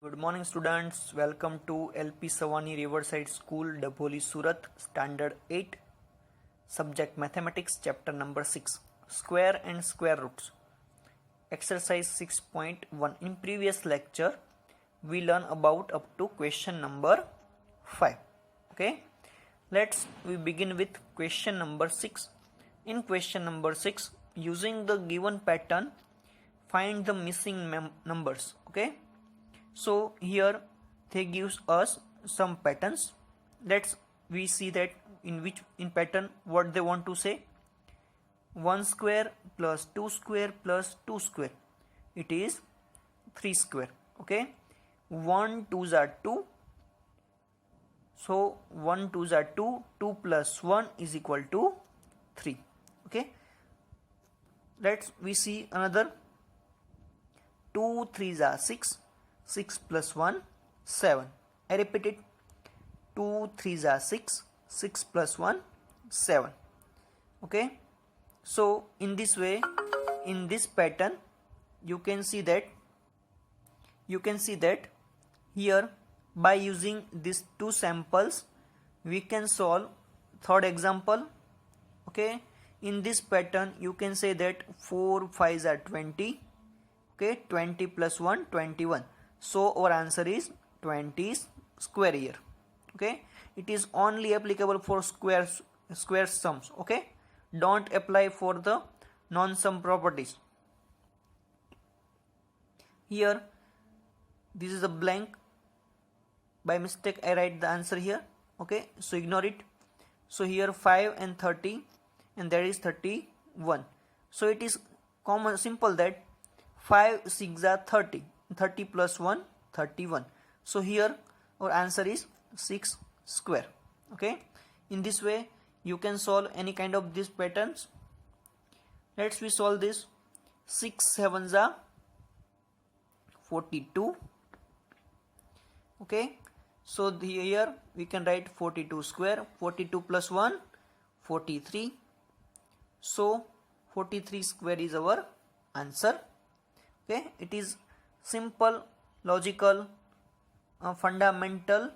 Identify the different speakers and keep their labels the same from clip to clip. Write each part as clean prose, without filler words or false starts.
Speaker 1: Good morning students, welcome to LP Savani Riverside School, Dabholi, Surat, Standard 8, Subject Mathematics, Chapter number 6, Square and Square Roots. Exercise 6.1. In previous lecture, we learn about up to question number 5. Okay, we begin with question number 6. In question number 6, using the given pattern, find the missing numbers. Okay. So here they gives us some patterns. We see that in pattern what they want to say. 1 square plus 2 square plus 2 square, it is 3 square. Okay, 1 2s are 2, so 1 2s are 2, 2 plus 1 is equal to 3. Okay, we see another. 2 3s are 6, 6 plus 1 7. I repeat it, 2 3s are 6, 6 plus 1 7. Okay, so in this way, in this pattern, you can see that here by using these two samples we can solve third example. Okay, in this pattern you can say that 4 5s are 20. Okay, 20 plus 1 21. So our answer is 20 square here. Okay, it is only applicable for square sums. Okay, don't apply for the non-sum properties. Here this is a blank, by mistake I write the answer here. Okay, so ignore it. So here 5 and 30, and there is 31. So it is simple that 5 6 are 30. 30 plus 1 31. So here our answer is 6 square. Okay, in this way you can solve any kind of these patterns. We solve this. 6 7s are 42. Okay, so here we can write 42 square. 42 plus 1 43. So 43 square is our answer. Okay, it is simple, logical, fundamental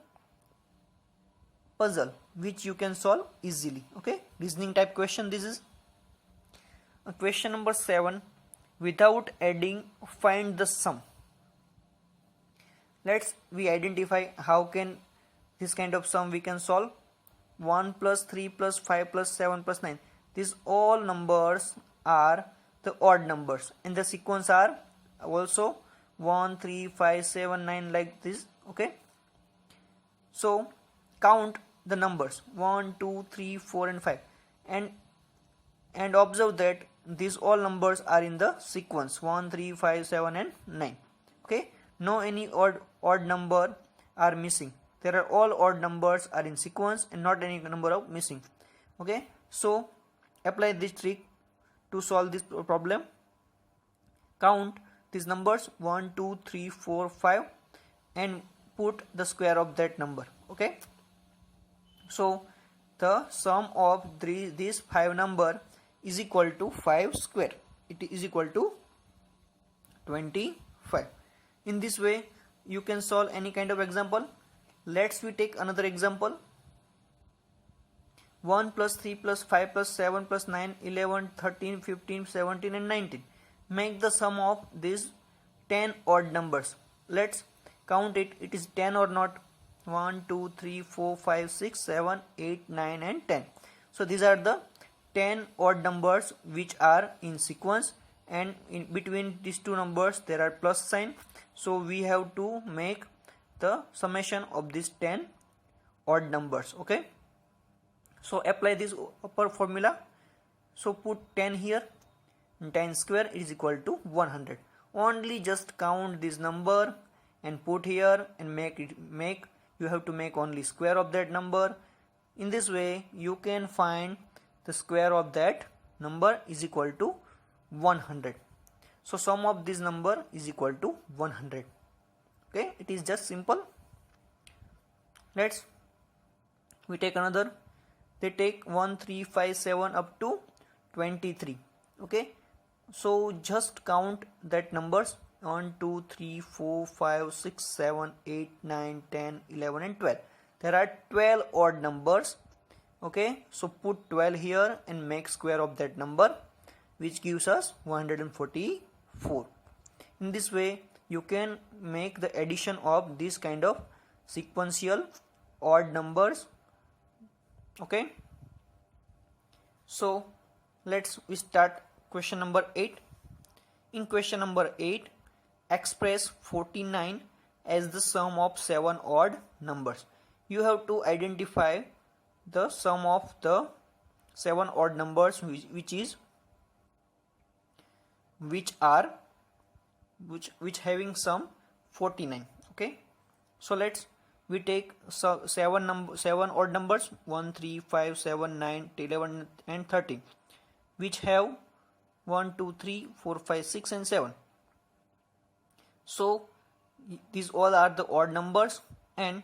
Speaker 1: puzzle which you can solve easily. Okay, reasoning type question. This is question number 7. Without adding, find the sum. We identify how can this kind of sum we can solve. 1 plus 3 plus 5 plus 7 plus 9. These all numbers are the odd numbers, and the sequence are also 1 3 5 7 9 like this. Okay, so count the numbers 1 2 3 4 and 5, and observe that these all numbers are in the sequence 1 3 5 7 and 9. Okay, no any odd number are missing. There are all odd numbers are in sequence and not any number of missing. Okay, so apply this trick to solve this problem. Count these numbers 1 2 3 4 5 and put the square of that number. Okay, so the sum of these 5 number is equal to 5 square. It is equal to 25. In this way you can solve any kind of example. We take another example. 1 plus 3 plus 5 plus 7 plus 9 11 13 15 17 and 19. Make the sum of these 10 odd numbers. Let's count it. It is 10 or not. 1 2 3 4 5 6 7 8 9 and 10. So these are the 10 odd numbers which are in sequence, and in between these two numbers there are plus sign. So we have to make the summation of these 10 odd numbers. Okay, so apply this upper formula. So put 10 here. 10 square is equal to 100. Only just count this number and put here and you have to make only square of that number. In this way you can find the square of that number is equal to 100. So sum of this number is equal to 100. Okay, it is just simple. We take another. They take 1 3 5 7 up to 23. Okay, so just count that numbers 1 2 3 4 5 6 7 8 9 10 11 and 12. There are 12 odd numbers. Okay, so put 12 here and make square of that number, which gives us 144. In this way you can make the addition of this kind of sequential odd numbers. Okay, so we start question number 8. In question number 8, express 49 as the sum of 7 odd numbers. You have to identify the sum of the 7 odd numbers which having sum 49. Okay, so we take 7 odd numbers 1 3 5 7 9 11 and 13, which have 1 2 3 4 5 6 and 7. So these all are the odd numbers, and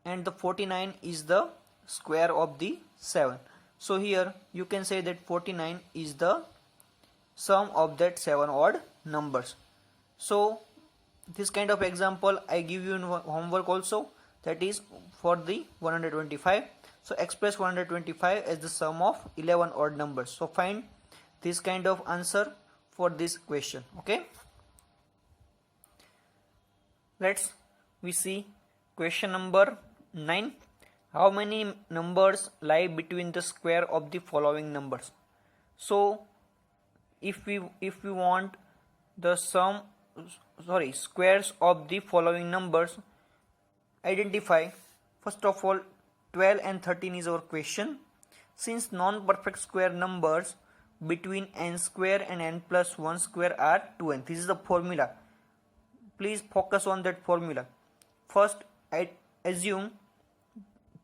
Speaker 1: the 49 is the square of the 7. So here you can say that 49 is the sum of that 7 odd numbers. So this kind of example I give you in homework also, that is for the 125. So express 125 as the sum of 11 odd numbers. So find this kind of answer for this question. Okay, we see question number 9. How many numbers lie between the square of the following numbers? So if we want the squares of the following numbers, identify first of all 12 and 13 is our question. Since non-perfect square numbers between n square and n plus 1 square are 2n. This is the formula. Please focus on that formula. First, I assume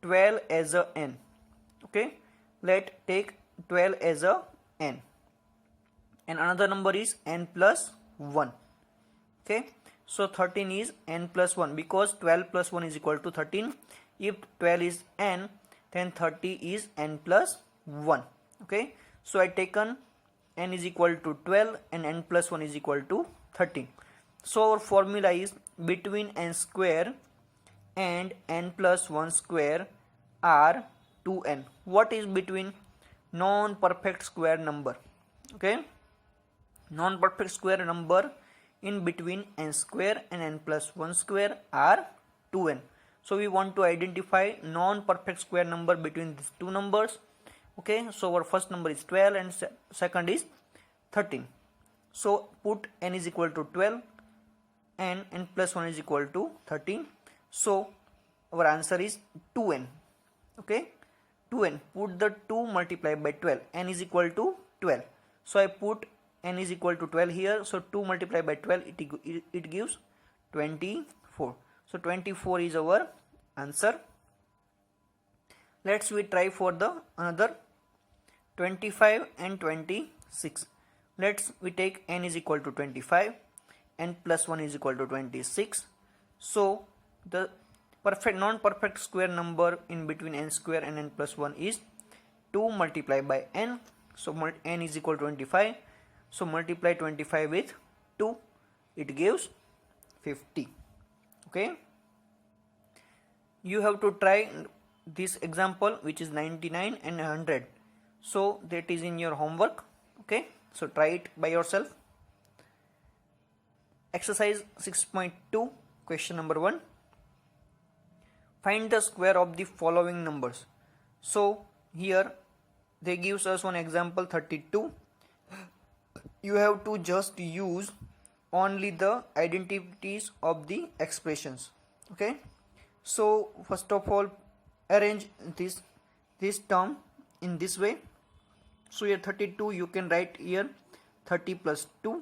Speaker 1: 12 as a n. Okay, take 12 as a n, and another number is n plus 1. Okay, so 13 is n plus 1, because 12 plus 1 is equal to 13. If 12 is n, then 30 is n plus 1. Okay, so I taken n is equal to 12 and n plus 1 is equal to 13. So our formula is between n square and n plus 1 square are 2n. What is between? Non-perfect square number. Okay, non-perfect square number in between n square and n plus 1 square are 2n. So we want to identify non-perfect square number between these two numbers. Okay, so our first number is 12 and second is 13. So put n is equal to 12 and n plus 1 is equal to 13. So our answer is 2n. Okay, 2n. Put the 2 multiplied by 12. N is equal to 12. So I put n is equal to 12 here. So 2 multiplied by 12, it gives 24. So 24 is our answer. We try for the another 25 and 26. We take n is equal to 25, n plus 1 is equal to 26. So the non-perfect square number in between n square and n plus 1 is 2 multiplied by n. So n is equal to 25. So multiply 25 with 2, it gives 50. Okay, you have to try this example, which is 99 and 100. So that is in your homework. Okay, so try it by yourself. Exercise 6.2, question number 1. Find the square of the following numbers. So here they gives us one example 32. You have to just use only the identities of the expressions. Okay, so first of all arrange this term in this way. So here 32, you can write here 30 plus 2.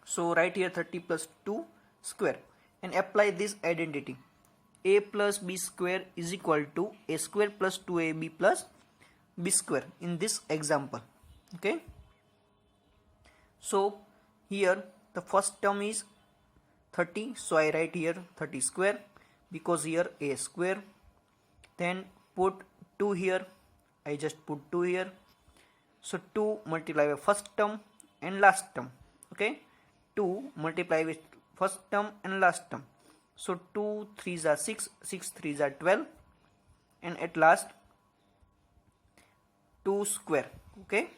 Speaker 1: So write here 30 plus 2 square and apply this identity. A plus b square is equal to a square plus 2ab plus b square in this example. Okay, so here the first term is 30. So I write here 30 square, because here a square. Then put 2 here. I just put 2 here. So 2 multiplied by first term and last term. Okay, 2 multiply with first term and last term. So 2 3s are 6, 6 3s are 12, and at last 2 square. Okay,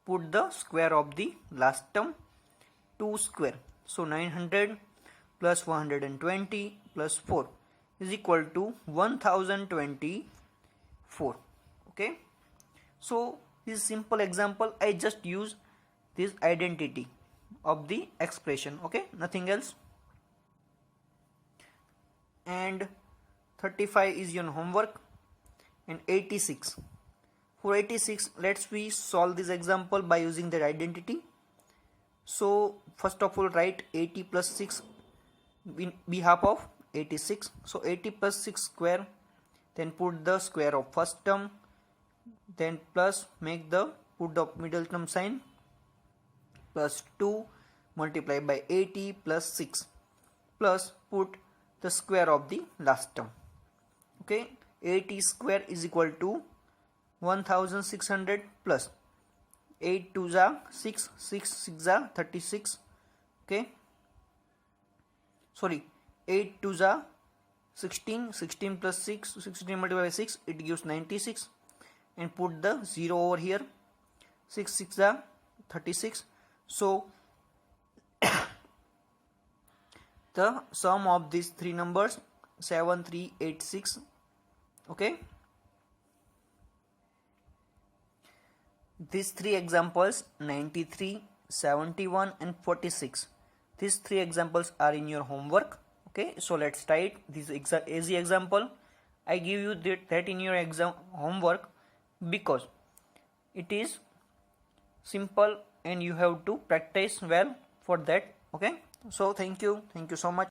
Speaker 1: put the square of the last term, 2 square. So 900 plus 120 plus 4 is equal to 1024. Okay, so this simple example, I just use this identity of the expression. Okay, nothing else. And 35 is your homework, and 86. For 86, let's we solve this example by using the identity. So first of all, write 80 plus 6 in behalf of 86. So 80 plus 6 square, then put the square of first term, then plus put the middle term sign, plus 2 multiply by 80 plus 6, plus put the square of the last term. Okay, 80 square is equal to 1600 plus 8 2s are 6, 6 6 are 36. Okay, sorry, 8 2s are 16, 16 plus 6, 16 multiplied by 6, it gives 96, and put the 0 over here. 6 6 are 36. So the sum of these three numbers 7386. Okay, these three examples 93, 71 and 46, these three examples are in your homework. Okay, so let's try it. This easy example I give you that in your exam homework because it is simple and you have to practice well for that. Okay, so thank you so much.